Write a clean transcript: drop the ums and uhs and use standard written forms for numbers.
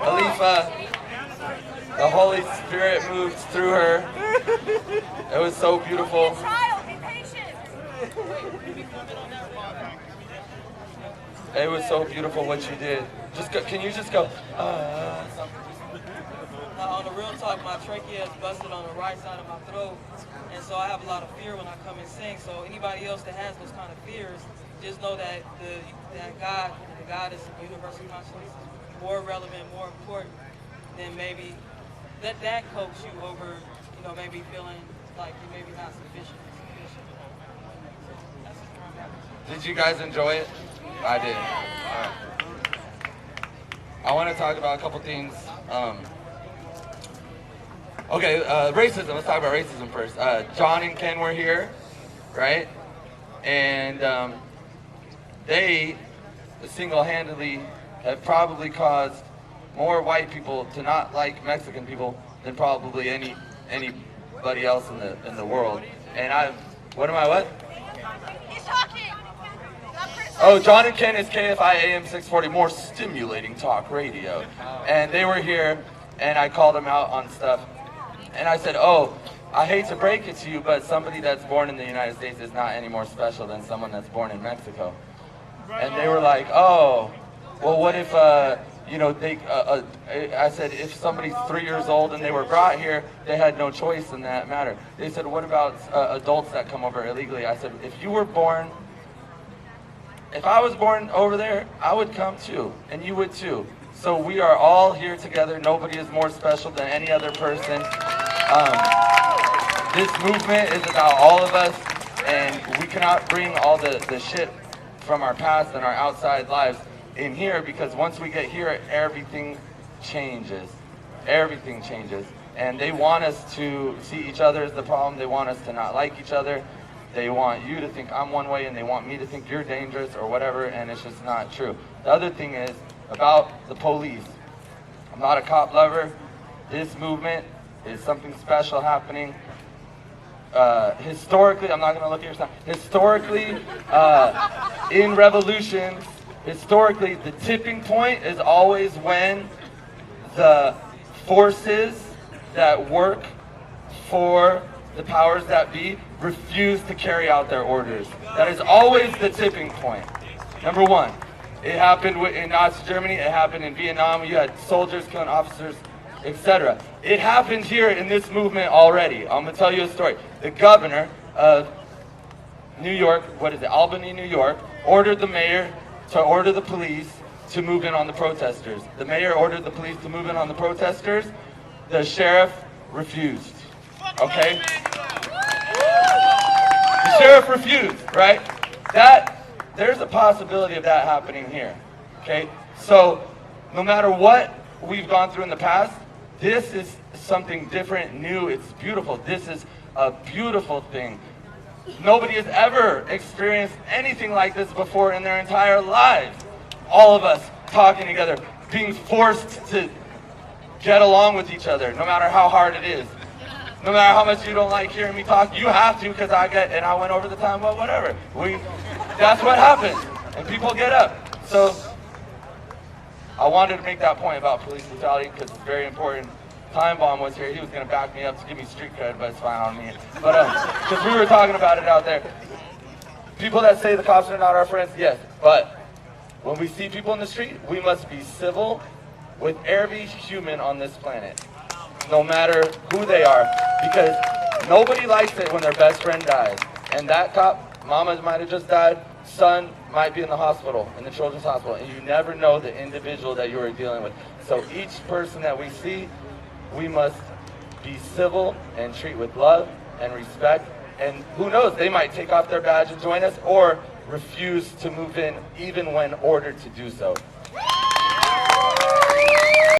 Alifah, the Holy Spirit moved through her. It was so beautiful. It was so beautiful what you did. Just go, can you just go, On the real talk, my trachea is busted on the right side of my throat, and so I have a lot of fear when I come and sing. So anybody else that has those kind of fears, just know that God is universal consciousness, more relevant, more important than maybe let that coach you over, maybe feeling like you're maybe not sufficient. Did you guys enjoy it? I did. All right. I want to talk about a couple things. Okay, racism. Let's talk about racism first. John and Ken were here, right? And they single-handedly have probably caused more white people to not like Mexican people than probably anybody else in the world. And what? He's talking. Oh, John and Ken is KFI AM 640, more stimulating talk radio. And they were here, and I called them out on stuff. And I said, oh, I hate to break it to you, but somebody that's born in the United States is not any more special than someone that's born in Mexico. And they were like, oh, well, what if, I said, if somebody's 3 years old and they were brought here, they had no choice in that matter. They said, what about adults that come over illegally? I said, if I was born over there, I would come too, and you would too. So we are all here together. Nobody is more special than any other person. This movement is about all of us, and we cannot bring all the shit from our past and our outside lives in here, because once we get here, everything changes. Everything changes. And they want us to see each other as the problem. They want us to not like each other. They want you to think I'm one way, and they want me to think you're dangerous or whatever, and it's just not true. The other thing is about the police. I'm not a cop lover. This movement is something special happening. Historically, I'm not going to look at your side. Historically, in revolutions, historically, the tipping point is always when the forces that work for the powers that be refuse to carry out their orders. That is always the tipping point. Number one, it happened in Nazi Germany, it happened in Vietnam, you had soldiers killing officers, etc. It happened here in this movement already. I'm going to tell you a story. The governor of New York, Albany, New York, ordered the mayor to order the police to move in on the protesters. The mayor ordered the police to move in on the protesters. The sheriff refused. Okay? The sheriff refused, right? There's a possibility of that happening here. Okay? So, no matter what we've gone through in the past, this is something different, new, it's beautiful. This is a beautiful thing. Nobody has ever experienced anything like this before in their entire lives. All of us talking together, being forced to get along with each other, no matter how hard it is. No matter how much you don't like hearing me talk, you have to, because I went over the time, but whatever. That's what happens, and people get up. So, I wanted to make that point about police brutality, because it's very important. Time Bomb was here, he was going to back me up to give me street cred, but it's fine on me. But, because we were talking about it out there. People that say the cops are not our friends, yes, but when we see people in the street, we must be civil with every human on this planet, no matter who they are, because nobody likes it when their best friend dies. And that cop, mama might have just died, son might be in the hospital, in the children's hospital, and you never know the individual that you are dealing with. So each person that we see, we must be civil and treat with love and respect. And who knows, they might take off their badge and join us, or refuse to move in even when ordered to do so.